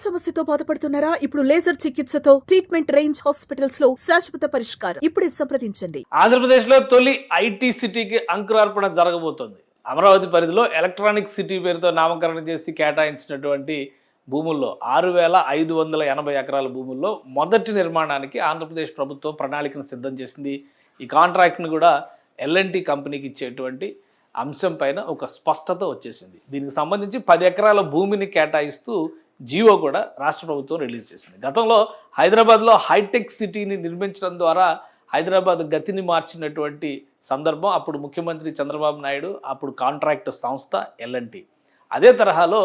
సమస్యతో బాధపడుతున్నారా? ఇప్పుడు లేజర్ చికిత్సతో ట్రీట్మెంట్ రేంజ్ హాస్పిటల్స్ లో శాశ్వత పరిష్కారం. ఇప్పుడే సంప్రదించండి. ఆంధ్రప్రదేశ్ లో తొలి ఐటీ సిటీకి అంకురార్పణ జరగబోతోంది. అమరావతి పరిధిలో ఎలక్ట్రానిక్ సిటీ పేరుతో నామకరణం చేసి కేటాయించినటువంటి భూముల్లో 6,580 ఎకరాల భూముల్లో మొదటి నిర్మాణానికి ఆంధ్రప్రదేశ్ ప్రభుత్వం ప్రణాళికను సిద్ధం చేసింది. ఈ కాంట్రాక్ట్ను కూడా ఎల్ఎన్టీ కంపెనీకి ఇచ్చేటువంటి అంశం పైన ఒక స్పష్టత వచ్చేసింది. దీనికి సంబంధించి 10 ఎకరాల భూమిని కేటాయిస్తూ జియో కూడా రాష్ట్ర ప్రభుత్వం రిలీజ్ చేసింది. గతంలో హైదరాబాద్లో హైటెక్ సిటీని నిర్మించడం ద్వారా హైదరాబాద్ గతిని మార్చినటువంటి సందర్భం. అప్పుడు ముఖ్యమంత్రి చంద్రబాబు నాయుడు, అప్పుడు కాంట్రాక్ట్ సంస్థ ఎల్ఎన్టీ. అదే తరహాలో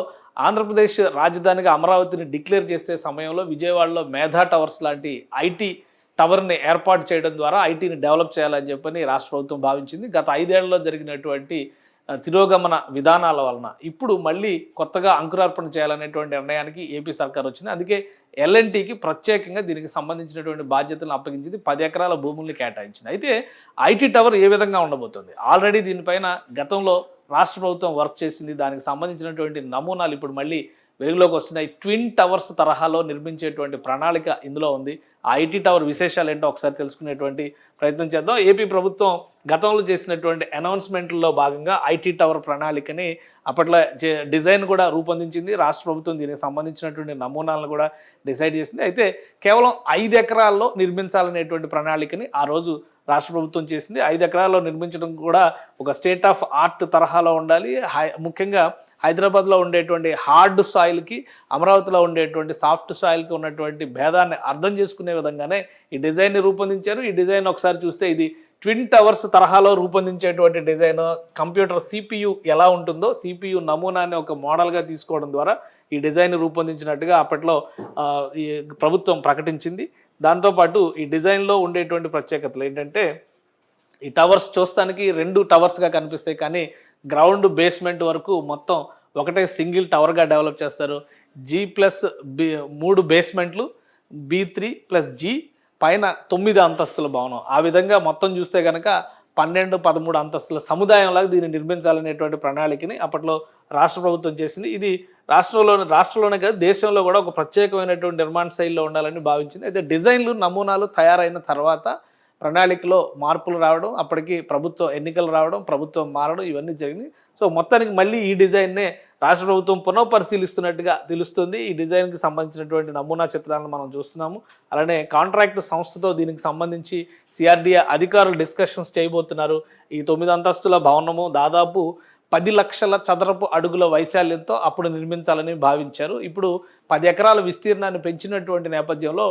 ఆంధ్రప్రదేశ్ రాజధానిగా అమరావతిని డిక్లేర్ చేసే సమయంలో విజయవాడలో మేధా టవర్స్ లాంటి ఐటీ టవర్ని ఏర్పాటు చేయడం ద్వారా ఐటీని డెవలప్ చేయాలని చెప్పని రాష్ట్ర ప్రభుత్వం భావించింది. గత 5 ఏళ్లలో జరిగినటువంటి తిరోగమన విధానాల వలన ఇప్పుడు మళ్ళీ కొత్తగా అంకురార్పణ చేయాలనేటువంటి నిర్ణయానికి ఏపీ సర్కార్ వచ్చింది. అందుకే ఎల్ఎన్టీకి ప్రత్యేకంగా దీనికి సంబంధించినటువంటి బాధ్యతలను అప్పగించింది. 10 ఎకరాల భూముల్ని కేటాయించింది. అయితే ఐటీ టవర్ ఏ విధంగా ఉండబోతుంది? ఆల్రెడీ దీనిపైన గతంలో రాష్ట్ర ప్రభుత్వం వర్క్ చేసింది. దానికి సంబంధించినటువంటి నమూనాలు ఇప్పుడు మళ్ళీ వెలుగులోకి వస్తున్నాయి. ట్విన్ టవర్స్ తరహాలో నిర్మించేటువంటి ప్రణాళిక ఇందులో ఉంది. ఆ ఐటీ టవర్ విశేషాలు ఏంటో ఒకసారి తెలుసుకునేటువంటి ప్రయత్నం చేద్దాం. ఏపీ ప్రభుత్వం గతంలో చేసినటువంటి అనౌన్స్మెంట్లో భాగంగా ఐటీ టవర్ ప్రణాళికని అప్పట్లో డిజైన్ కూడా రూపొందించింది. రాష్ట్ర ప్రభుత్వం దీనికి సంబంధించినటువంటి నమూనాలను కూడా డిసైడ్ చేసింది. అయితే కేవలం 5 ఎకరాల్లో నిర్మించాలనేటువంటి ప్రణాళికని ఆ రోజు రాష్ట్ర ప్రభుత్వం చేసింది. 5 ఎకరాల్లో నిర్మించడం కూడా ఒక స్టేట్ ఆఫ్ ఆర్ట్ తరహాలో ఉండాలి. ముఖ్యంగా హైదరాబాద్లో ఉండేటువంటి హార్డ్ సాయిల్కి అమరావతిలో ఉండేటువంటి సాఫ్ట్ సాయిల్కి ఉన్నటువంటి భేదాన్ని అర్థం చేసుకునే విధంగానే ఈ డిజైన్ని రూపొందించారు. ఈ డిజైన్ ఒకసారి చూస్తే ఇది ట్విన్ టవర్స్ తరహాలో రూపొందించేటువంటి డిజైన్. కంప్యూటర్ సిపియు ఎలా ఉంటుందో సిపియు నమూనాన్ని ఒక మోడల్గా తీసుకోవడం ద్వారా ఈ డిజైన్ రూపొందించినట్టుగా అప్పట్లో ఈ ప్రభుత్వం ప్రకటించింది. దాంతోపాటు ఈ డిజైన్లో ఉండేటువంటి ప్రత్యేకతలు ఏంటంటే ఈ టవర్స్ చూస్తానికి 2 టవర్స్గా కనిపిస్తాయి, కానీ గ్రౌండ్ బేస్మెంట్ వరకు మొత్తం ఒకటే సింగిల్ టవర్గా డెవలప్ చేస్తారు. G+3 బేస్మెంట్లు, B3+G పైన 9 అంతస్తుల భవనం. ఆ విధంగా మొత్తం చూస్తే కనుక 12-13 అంతస్తుల సముదాయంలాగా దీన్ని నిర్మించాలనేటువంటి ప్రణాళికని అప్పట్లో రాష్ట్ర ప్రభుత్వం చేసింది. ఇది రాష్ట్రంలోనే కాదు దేశంలో కూడా ఒక ప్రత్యేకమైనటువంటి నిర్మాణ శైలిలో ఉండాలని భావించింది. అయితే డిజైన్లు నమూనాలు తయారైన తర్వాత ప్రణాళికలో మార్పులు రావడం, అప్పటికి ప్రభుత్వం ఎన్నికలు రావడం, ప్రభుత్వం మారడం, ఇవన్నీ జరిగినాయి. సో మొత్తానికి మళ్ళీ ఈ డిజైన్నే రాష్ట్ర ప్రభుత్వం పునఃపరిశీలిస్తున్నట్టుగా తెలుస్తుంది. ఈ డిజైన్కి సంబంధించినటువంటి నమూనా చిత్రాలను మనం చూస్తున్నాము. అలానే కాంట్రాక్ట్ సంస్థతో దీనికి సంబంధించి సిఆర్డీఏ అధికారులు డిస్కషన్స్ చేయబోతున్నారు. ఈ 9 అంతస్తుల భవనము దాదాపు 10 లక్షల చదరపు అడుగుల వైశాల్యంతో అప్పుడు నిర్మించాలని భావించారు. ఇప్పుడు 10 ఎకరాల విస్తీర్ణాన్ని పెంచినటువంటి నేపథ్యంలో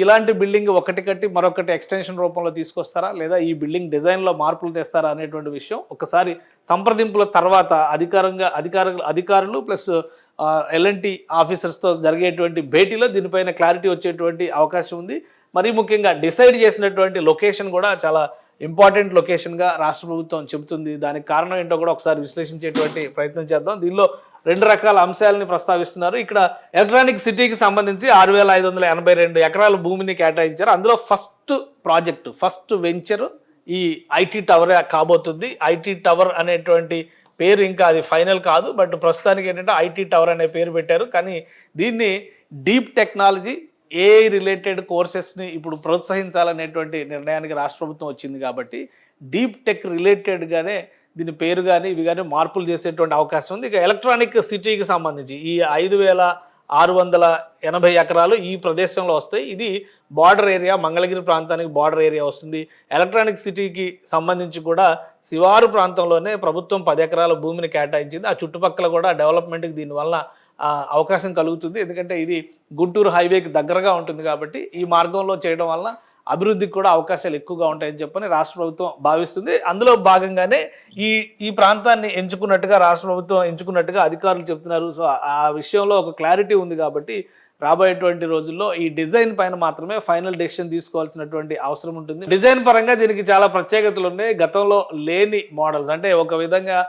ఇలాంటి బిల్డింగ్ ఒకటి కట్టి మరొకటి ఎక్స్టెన్షన్ రూపంలో తీసుకొస్తారా, లేదా ఈ బిల్డింగ్ డిజైన్లో మార్పులు తెస్తారా అనేటువంటి విషయం ఒకసారి సంప్రదింపుల తర్వాత అధికారులు ప్లస్ ఎల్ఎన్టీ ఆఫీసర్స్తో జరిగేటువంటి భేటీలో దీనిపైన క్లారిటీ వచ్చేటువంటి అవకాశం ఉంది. మరీ ముఖ్యంగా డిసైడ్ చేసినటువంటి లొకేషన్ కూడా చాలా ఇంపార్టెంట్ లొకేషన్గా రాష్ట్ర ప్రభుత్వం చెబుతుంది. దానికి కారణం ఏంటో కూడా ఒకసారి విశ్లేషించేటువంటి ప్రయత్నం చేద్దాం. దీనిలో 2 రకాల అంశాలని ప్రస్తావిస్తున్నారు. ఇక్కడ ఎలక్ట్రానిక్ సిటీకి సంబంధించి 6,582 ఎకరాల భూమిని కేటాయించారు. అందులో ఫస్ట్ వెంచర్ ఈ ఐటీ టవర్ కాబోతుంది. ఐటీ టవర్ అనేటువంటి పేరు ఇంకా అది ఫైనల్ కాదు, బట్ ప్రస్తుతానికి ఏంటంటే ఐటీ టవర్ అనే పేరు పెట్టారు. కానీ దీన్ని డీప్ టెక్నాలజీ, ఏఐ రిలేటెడ్ కోర్సెస్ని ఇప్పుడు ప్రోత్సహించాలనేటువంటి నిర్ణయానికి రాష్ట్ర ప్రభుత్వం వచ్చింది. కాబట్టి డీప్ టెక్ రిలేటెడ్గానే దీని పేరు కానీ ఇవి కానీ మార్పులు చేసేటువంటి అవకాశం ఉంది. ఇక ఎలక్ట్రానిక్ సిటీకి సంబంధించి ఈ 5,680 ఎకరాలు ఈ ప్రదేశంలో వస్తాయి. ఇది బార్డర్ ఏరియా, మంగళగిరి ప్రాంతానికి బార్డర్ ఏరియా వస్తుంది. ఎలక్ట్రానిక్ సిటీకి సంబంధించి కూడా శివారు ప్రాంతంలోనే ప్రభుత్వం 10 ఎకరాల భూమిని కేటాయించింది. ఆ చుట్టుపక్కల కూడా డెవలప్మెంట్కి దీనివల్ల అవకాశం కలుగుతుంది. ఎందుకంటే ఇది గుంటూరు హైవేకి దగ్గరగా ఉంటుంది కాబట్టి ఈ మార్గంలో చేయడం వల్ల అభివృద్ధికి కూడా అవకాశాలు ఎక్కువగా ఉంటాయని చెప్పని రాష్ట్ర ప్రభుత్వం భావిస్తుంది. అందులో భాగంగానే ఈ ప్రాంతాన్ని రాష్ట్ర ప్రభుత్వం ఎంచుకున్నట్టుగా అధికారులు చెప్తున్నారు. సో ఆ విషయంలో ఒక క్లారిటీ ఉంది కాబట్టి రాబోయేటువంటి రోజుల్లో ఈ డిజైన్ పైన మాత్రమే ఫైనల్ డెసిషన్ తీసుకోవాల్సినటువంటి అవసరం ఉంటుంది. డిజైన్ పరంగా దీనికి చాలా ప్రత్యేకతలు ఉన్నాయి. గతంలో లేని మోడల్స్, అంటే ఒక విధంగా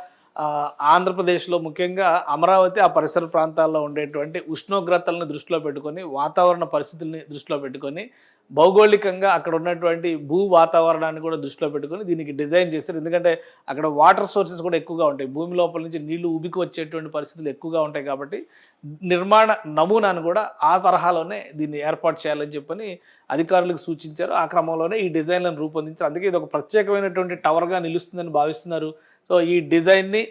ఆంధ్రప్రదేశ్లో ముఖ్యంగా అమరావతి ఆ పరిసర ప్రాంతాల్లో ఉండేటువంటి ఉష్ణోగ్రతలను దృష్టిలో పెట్టుకొని వాతావరణ పరిస్థితుల్ని దృష్టిలో పెట్టుకొని భౌగోళికంగా అక్కడ ఉన్నటువంటి భూ వాతావరణాన్ని కూడా దృష్టిలో పెట్టుకొని దీనికి డిజైన్ చేశారు. ఎందుకంటే అక్కడ వాటర్ సోర్సెస్ కూడా ఎక్కువగా ఉంటాయి, భూమి లోపల నుంచి నీళ్లు ఉబికి వచ్చేటువంటి పరిస్థితులు ఎక్కువగా ఉంటాయి కాబట్టి నిర్మాణ నమూనాను కూడా ఆ తరహాలోనే దీన్ని ఏర్పాటు చేయాలని చెప్పని అధికారులకు సూచించారు. ఆ క్రమంలోనే ఈ డిజైన్లను రూపొందించారు. అందుకే ఇది ఒక ప్రత్యేకమైనటువంటి టవర్గా నిలుస్తుందని భావిస్తున్నారు. సో ఈ డిజైన్ని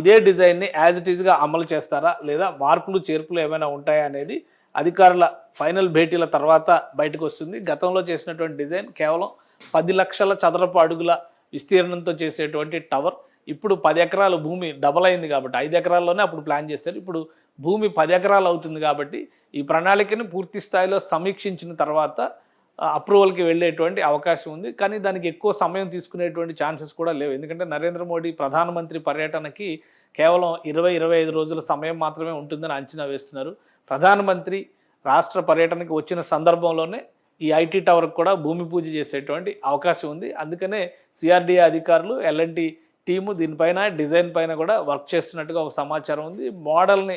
ఇదే డిజైన్ని యాజ్ ఇట్ ఈజ్గా అమలు చేస్తారా లేదా మార్పులు చేర్పులు ఏమైనా ఉంటాయా అనేది అధికారుల ఫైనల్ భేటీల తర్వాత బయటకు వస్తుంది. గతంలో చేసినటువంటి డిజైన్ కేవలం 10 లక్షల చదరపు అడుగుల విస్తీర్ణంతో చేసేటువంటి టవర్ ఇప్పుడు 10 ఎకరాల భూమి డబల్ అయింది కాబట్టి 5 ఎకరాల్లోనే అప్పుడు ప్లాన్ చేశారు. ఇప్పుడు భూమి 10 ఎకరాలు అవుతుంది కాబట్టి ఈ ప్రణాళికని పూర్తి స్థాయిలో సమీక్షించిన తర్వాత అప్రూవల్కి వెళ్ళేటువంటి అవకాశం ఉంది. కానీ దానికి ఎక్కువ సమయం తీసుకునేటువంటి ఛాన్సెస్ కూడా లేవు. ఎందుకంటే నరేంద్ర మోడీ ప్రధానమంత్రి పర్యటనకి కేవలం 20-25 రోజుల సమయం మాత్రమే ఉంటుందని అంచనా వేస్తున్నారు. ప్రధానమంత్రి రాష్ట్ర పర్యటనకి వచ్చిన సందర్భంలోనే ఈ ఐటీ టవర్కి కూడా భూమి పూజ చేసేటువంటి అవకాశం ఉంది. అందుకనే సిఆర్డీఏ అధికారులు ఎల్ఎన్టీ టీము దీనిపైన డిజైన్ పైన కూడా వర్క్ చేస్తున్నట్టుగా ఒక సమాచారం ఉంది. మోడల్ని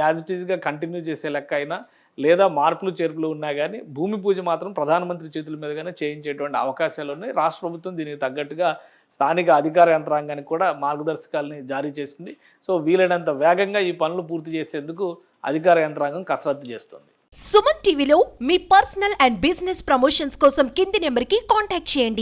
యాజ్ ఇట్ ఈజ్గా కంటిన్యూ చేసే లెక్క అయినా లేదా మార్పులు చేర్పులు ఉన్నా కానీ భూమి పూజ మాత్రం ప్రధానమంత్రి చేతుల మీదుగానే చేయించేటువంటి అవకాశాలు ఉన్నాయి. రాష్ట్ర ప్రభుత్వం దీనికి తగ్గట్టుగా స్థానిక అధికార యంత్రాంగానికి కూడా మార్గదర్శకాలని జారీ చేసింది. సో వీలైనంత వేగంగా ఈ పనులు పూర్తి చేసేందుకు అధికార యంత్రాంగం కసరత్తు చేస్తుంది. సుమన్ టీవీలో మీ పర్సనల్ అండ్ బిజినెస్ ప్రమోషన్స్ కోసం కింది నెంబర్కి కాంటాక్ట్ చేయండి.